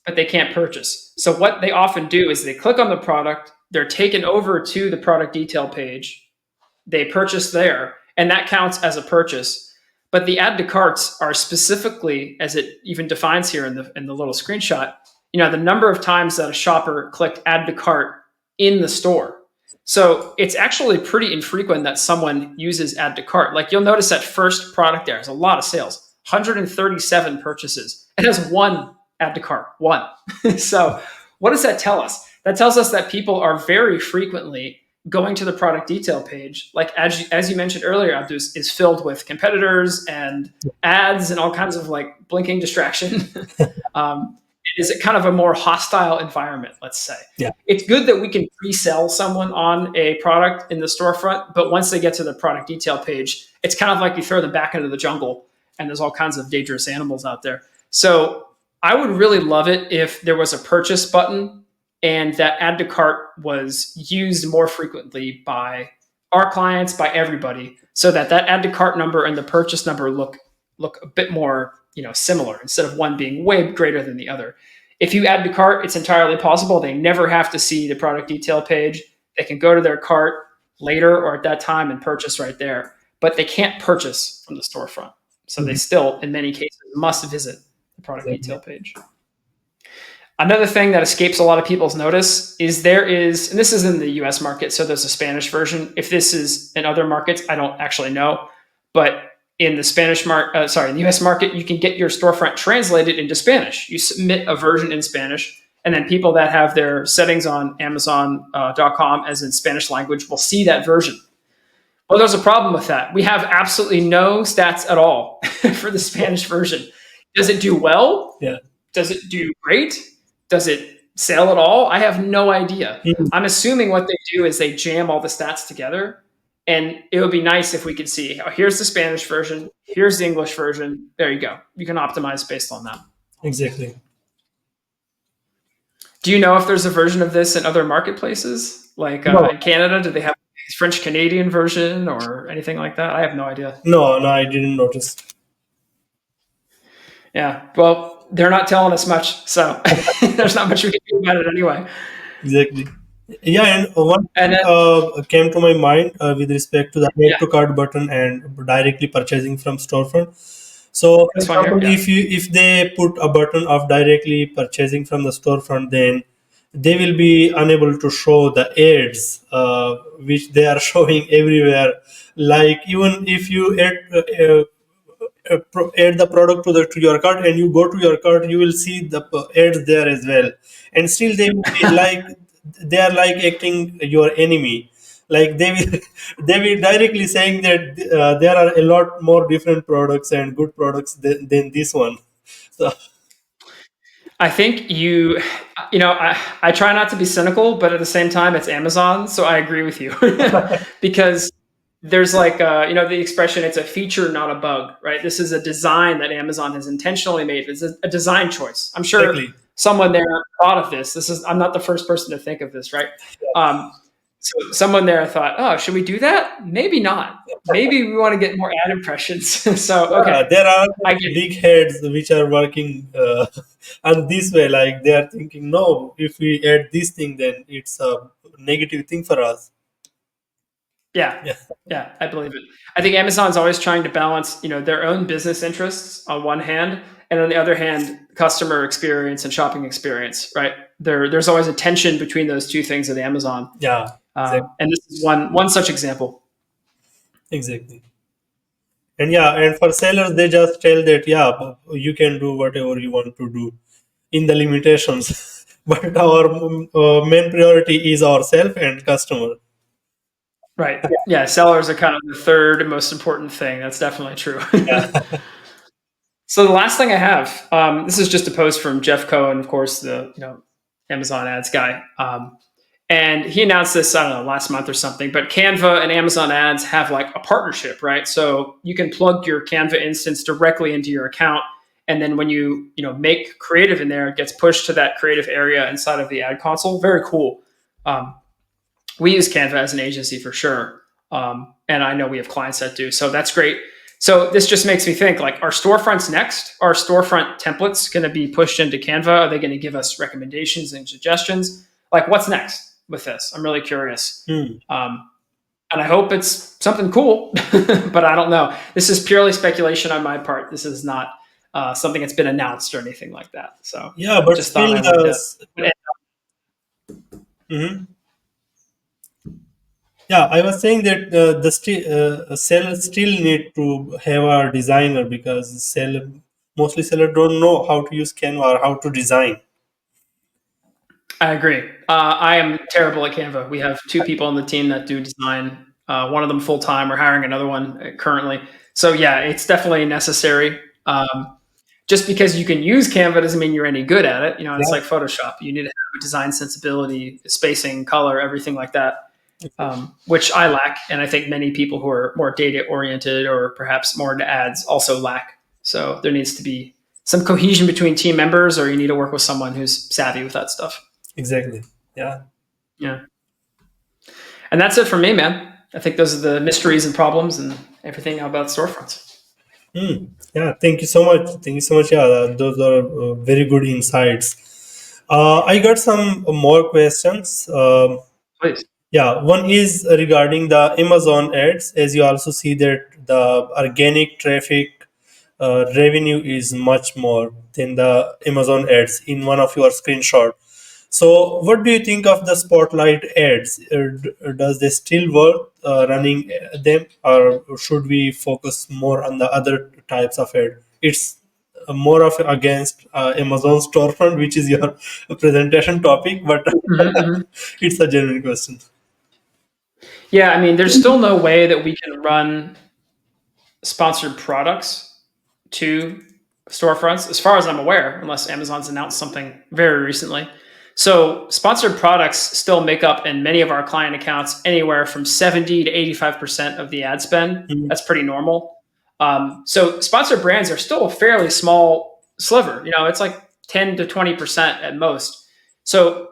but they can't purchase. So what they often do is they click on the product, they're taken over to the product detail page, they purchase there, and that counts as a purchase. But the add to carts are specifically, as it even defines here in the little screenshot, the number of times that a shopper clicked add to cart in the store. So it's actually pretty infrequent that someone uses add to cart. Like you'll notice that first product there has a lot of sales, 137 purchases. It has one add to cart, one. So what does that tell us? That tells us that people are very frequently going to the product detail page, like as you mentioned earlier, Abdul, is filled with competitors and ads and all kinds of like blinking distraction. Is it kind of a more hostile environment, let's say? Yeah. It's good that we can pre-sell someone on a product in the storefront, but once they get to the product detail page, it's kind of like you throw them back into the jungle and there's all kinds of dangerous animals out there. So I would really love it if there was a purchase button and that add to cart was used more frequently by our clients, by everybody, so that add to cart number and the purchase number look a bit more similar, instead of one being way greater than the other. If you add to cart, it's entirely possible they never have to see the product detail page. They can go to their cart later or at that time and purchase right there, but they can't purchase from the storefront. So they still, in many cases, must visit the product detail page. Another thing that escapes a lot of people's notice is and this is in the US market, so there's a Spanish version. If this is in other markets, I don't actually know, but in the in the US market, you can get your storefront translated into Spanish. You submit a version in Spanish, and then people that have their settings on Amazon.com as in Spanish language will see that version. Well, there's a problem with that. We have absolutely no stats at all for the Spanish version. Does it do well? Yeah. Does it do great? Does it sell at all? I have no idea. I'm assuming what they do is they jam all the stats together. And it would be nice if we could see, here's the Spanish version, here's the English version. There you go. You can optimize based on that. Exactly. Do you know if there's a version of this in other marketplaces? Like in Canada, do they have a French-Canadian version or anything like that? I have no idea. No, I didn't notice. Yeah, well, they're not telling us much, so there's not much we can do about it anyway. Exactly. Yeah, and one came to my mind with respect to the add to cart button and directly purchasing from storefront. So, for example, if they put a button of directly purchasing from the storefront, then they will be unable to show the ads which they are showing everywhere. Like even if you add the product to your cart and you go to your cart, you will see the ads there as well, and still they will be they are like acting your enemy. Like they will directly saying that there are a lot more different products and good products than this one. So I think I try not to be cynical, but at the same time, it's Amazon, so I agree with you because there's the expression, it's a feature, not a bug, right? This is a design that Amazon has intentionally made. It's a design choice. I'm sure someone there thought of this. I'm not the first person to think of this, right? So someone there thought, oh, should we do that? Maybe not. Maybe we want to get more ad impressions. So, okay. There are big heads which are working on this way. Like they are thinking, no, if we add this thing, then it's a negative thing for us. Yeah, I believe it. I think Amazon's always trying to balance, their own business interests on one hand, and on the other hand, customer experience and shopping experience, right? There's always a tension between those two things at Amazon. Yeah, exactly. And this is one such example. Exactly. And for sellers, they just tell that, you can do whatever you want to do in the limitations. But our main priority is ourselves and customer. Right. Yeah. Sellers are kind of the third most important thing. That's definitely true. Yeah. So the last thing I have, this is just a post from Jeff Cohen, of course, the Amazon ads guy. And he announced this, I don't know, last month or something, but Canva and Amazon ads have like a partnership, right? So you can plug your Canva instance directly into your account. And then when you make creative in there, it gets pushed to that creative area inside of the ad console. Very cool. We use Canva as an agency for sure. And I know we have clients that do. So that's great. So this just makes me think, like, are storefronts next? Are storefront templates going to be pushed into Canva? Are they going to give us recommendations and suggestions? Like, what's next with this? I'm really curious. And I hope it's something cool, but I don't know. This is purely speculation on my part. This is not something that's been announced or anything like that. So yeah, but just still, yeah, I was saying that the sellers still need to have a designer, because mostly sellers don't know how to use Canva or how to design. I agree. I am terrible at Canva. We have 2 people on the team that do design. One of them full time. We're hiring another one currently. So yeah, it's definitely necessary. Just because you can use Canva doesn't mean you're any good at it. It's like Photoshop. You need to have design sensibility, spacing, color, everything like that. Which I lack, and I think many people who are more data oriented or perhaps more into ads also lack. So there needs to be some cohesion between team members, or you need to work with someone who's savvy with that stuff. Exactly. Yeah. And that's it for me, man. I think those are the mysteries and problems and everything about storefronts. Yeah. Thank you so much. Yeah, those are very good insights. I got some more questions. Please. Yeah, one is regarding the Amazon ads. As you also see that the organic traffic revenue is much more than the Amazon ads in one of your screenshot. So what do you think of the Spotlight ads? Does they still work running them, or should we focus more on the other types of ad? It's more of against Amazon storefront, which is your presentation topic, but it's a genuine question. Yeah, I mean, there's still no way that we can run sponsored products to storefronts, as far as I'm aware, unless Amazon's announced something very recently. So sponsored products still make up in many of our client accounts anywhere from 70 to 85% of the ad spend. That's pretty normal. So sponsored brands are still a fairly small sliver. It's like 10 to 20% at most. So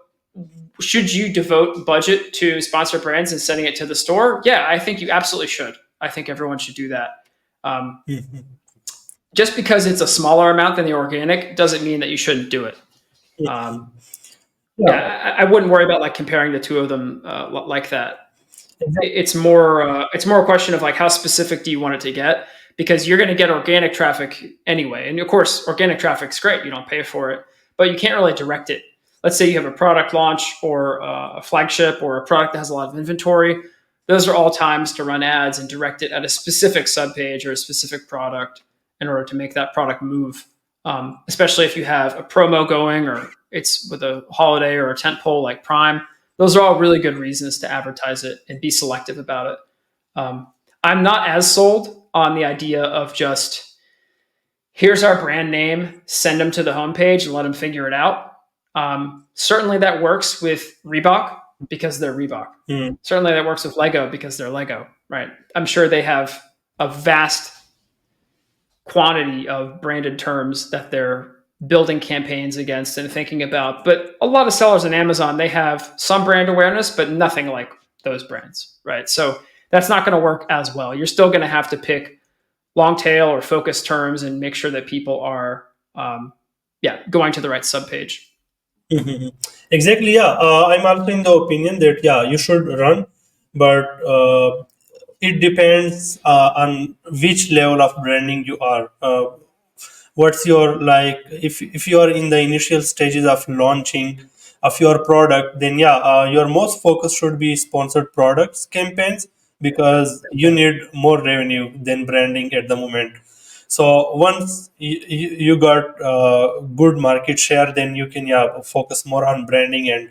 should you devote budget to sponsored brands and sending it to the store? Yeah, I think you absolutely should. I think everyone should do that. Just because it's a smaller amount than the organic doesn't mean that you shouldn't do it. I wouldn't worry about like comparing the two of them like that. It's more a question of like, how specific do you want it to get? Because you're going to get organic traffic anyway. And of course, organic traffic's great. You don't pay for it, but you can't really direct it. Let's say you have a product launch or a flagship or a product that has a lot of inventory. Those are all times to run ads and direct it at a specific subpage or a specific product in order to make that product move. Especially if you have a promo going or it's with a holiday or a tentpole like Prime. Those are all really good reasons to advertise it and be selective about it. I'm not as sold on the idea of just, here's our brand name, send them to the homepage and let them figure it out. Certainly that works with Reebok because they're Reebok. Certainly that works with Lego because they're Lego, right? I'm sure they have a vast quantity of branded terms that they're building campaigns against and thinking about. But a lot of sellers on Amazon, they have some brand awareness, but nothing like those brands, right? So that's not going to work as well. You're still going to have to pick long tail or focus terms and make sure that people are, going to the right subpage. Exactly. Yeah. I'm also in the opinion that, you should run, but it depends on which level of branding you are. what's your, like, if you are in the initial stages of launching of your product, then yeah, your most focus should be sponsored products campaigns, because you need more revenue than branding at the moment. So once you got good market share, then you can, yeah, focus more on branding and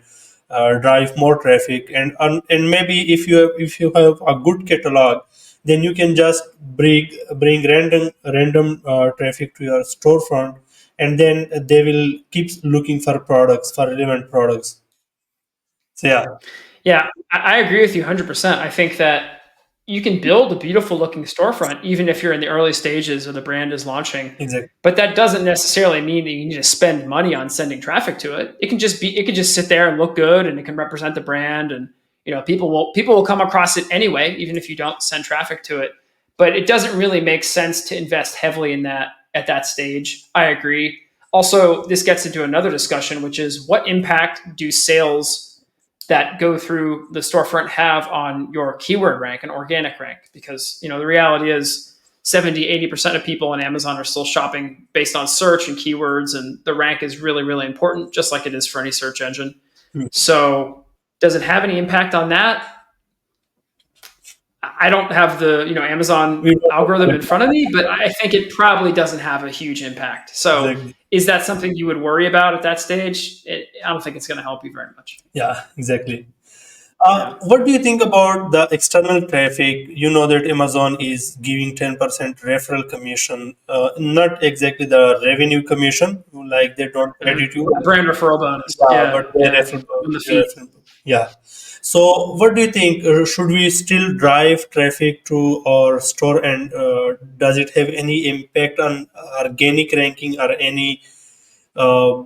drive more traffic. And maybe if you have a good catalog, then you can just bring random traffic to your storefront, and then they will keep looking for products, for relevant products. So yeah, Yeah, I agree with you 100%. I think that you can build a beautiful looking storefront even if you're in the early stages or the brand is launching. exactly. But that doesn't necessarily mean that you need to spend money on sending traffic to it. It could just sit there and look good, and it can represent the brand, and people will come across it anyway even if you don't send traffic to it. But it doesn't really make sense to invest heavily in that at that stage. I agree. Also, this gets into another discussion, which is what impact do sales that go through the storefront have on your keyword rank and organic rank? Because the reality is 70-80% of people on Amazon are still shopping based on search and keywords, and the rank is really, really important, just like it is for any search engine. Hmm. So does it have any impact on that? I don't have the Amazon We algorithm in front of me, but I think it probably doesn't have a huge impact. So exactly. is that something you would worry about at that stage? I don't think it's going to help you very much. Yeah, exactly. Yeah. What do you think about the external traffic? You know that Amazon is giving 10% referral commission, not exactly the revenue commission, like they don't credit you. Brand referral bonus. Yeah, Yeah, but they yeah. refer, On the feed. yeah. So, what do you think? Should we still drive traffic to our store, and does it have any impact on organic ranking or any uh,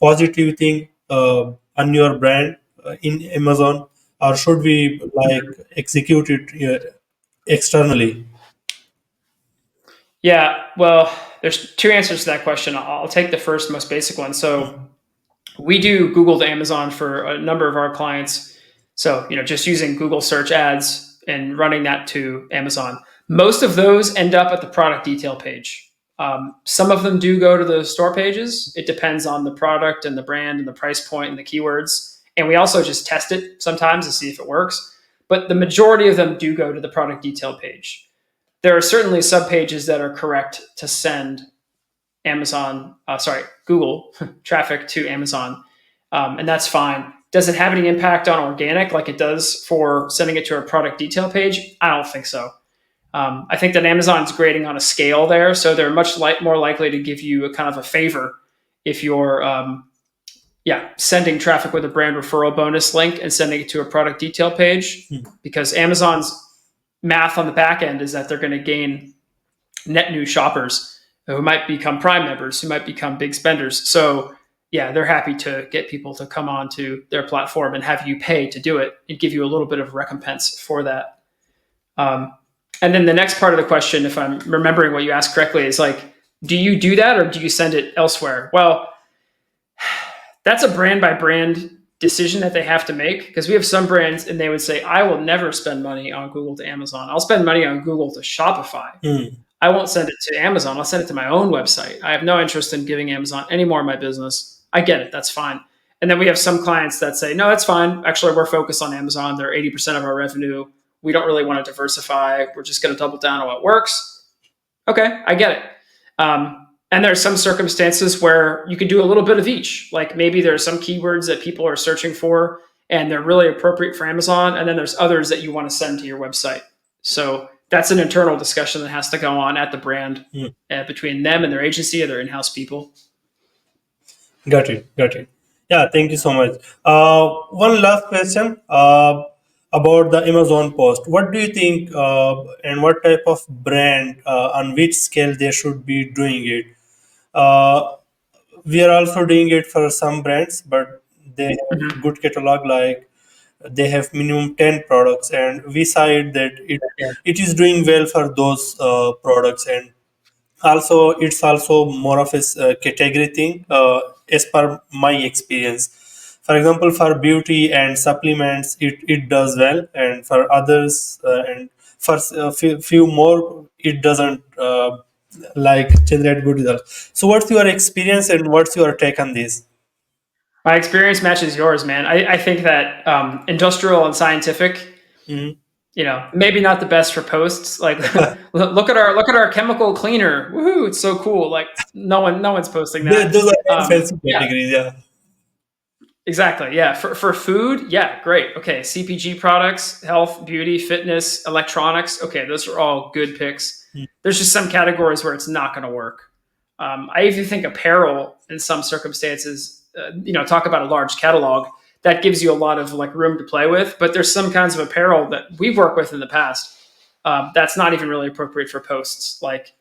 positive thing on your brand in Amazon, or should we like execute it externally? Yeah. Well, there's two answers to that question. I'll take the first, most basic one. So we do Google to Amazon for a number of our clients. So, just using Google search ads and running that to Amazon. Most of those end up at the product detail page. Some of them do go to the store pages. It depends on the product and the brand and the price point and the keywords. And we also just test it sometimes to see if it works. But the majority of them do go to the product detail page. There are certainly sub pages that are correct to send Google traffic to Amazon, and that's fine. Does it have any impact on organic like it does for sending it to a product detail page? I don't think so. I think that Amazon's grading on a scale there, so they're much more likely to give you a kind of a favor if you're sending traffic with a brand referral bonus link and sending it to a product detail page, because Amazon's math on the back end is that they're going to gain net new shoppers who might become Prime members, who might become big spenders. So yeah, they're happy to get people to come onto their platform and have you pay to do it and give you a little bit of recompense for that. And then the next part of the question, if I'm remembering what you asked correctly, is like, do you do that or do you send it elsewhere? Well, that's a brand by brand decision that they have to make, because we have some brands and they would say, I will never spend money on Google to Amazon. I'll spend money on Google to Shopify. I won't send it to Amazon. I'll send it to my own website. I have no interest in giving Amazon any more of my business. I get it. That's fine. And then we have some clients that say, no, that's fine. Actually, we're focused on Amazon. They're 80% of our revenue. We don't really want to diversify. We're just going to double down on what works. Okay, I get it. And there's some circumstances where you could do a little bit of each. Like maybe there's some keywords that people are searching for and they're really appropriate for Amazon. And then there's others that you want to send to your website. So that's an internal discussion that has to go on at the brand between them and their agency or their in-house people. Got it. Got it. Yeah, thank you so much. One last question about the Amazon post. What do you think, and what type of brand, on which scale they should be doing it? We are also doing it for some brands, but they have good catalog, like they have minimum 10 products, and we said that it is doing well for those products. And also it's also more of a category thing, as per my experience. For example, for beauty and supplements, it does well, and for others, and for few more, it doesn't generate good results. So what's your experience and what's your take on this? My experience matches yours, man. I think that industrial and scientific, maybe not the best for posts. Like, look at our chemical cleaner. Woohoo! It's so cool. Like, no one's posting that. Those are fancy Yeah, categories, yeah. exactly. Yeah, for food, yeah, great. Okay, CPG products, health, beauty, fitness, electronics. Okay, those are all good picks. There's just some categories where it's not going to work. I even think apparel, in some circumstances, talk about a large catalog, that gives you a lot of like room to play with. But there's some kinds of apparel that we've worked with in the past that's not even really appropriate for posts, like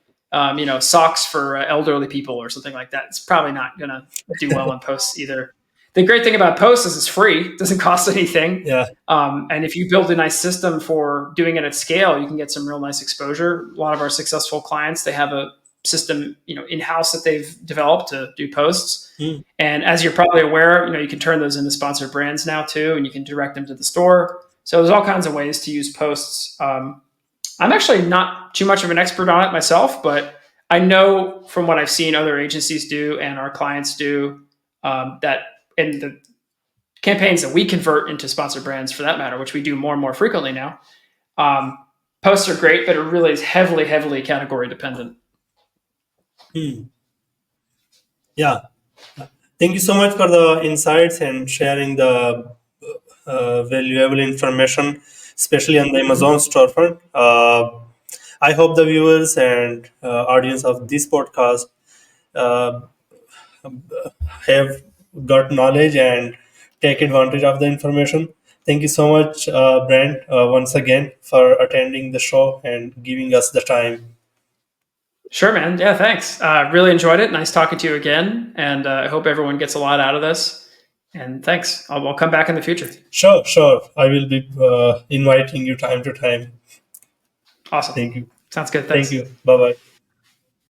socks for elderly people or something like that. It's probably not going to do well in posts either. The great thing about posts is it's free; it doesn't cost anything. Yeah. And if you build a nice system for doing it at scale, you can get some real nice exposure. A lot of our successful clients, they have a system, in-house that they've developed to do posts. And as you're probably aware, you can turn those into sponsored brands now too, and you can direct them to the store. So there's all kinds of ways to use posts. I'm actually not too much of an expert on it myself, but I know from what I've seen other agencies do and our clients do, that in the campaigns that we convert into sponsored brands, for that matter, which we do more and more frequently now, posts are great, but it really is heavily, heavily category dependent. Yeah. Thank you so much for the insights and sharing the valuable information, especially on the Amazon storefront. I hope the viewers and audience of this podcast have got knowledge and take advantage of the information. Thank you so much, Brent, once again for attending the show and giving us the time. Sure, man. Yeah, thanks. Really enjoyed it. Nice talking to you again. And I hope everyone gets a lot out of this. And thanks. I'll come back in the future. Sure. I will be inviting you time to time. Awesome. Thank you. Sounds good. Thanks. Thank you. Bye-bye.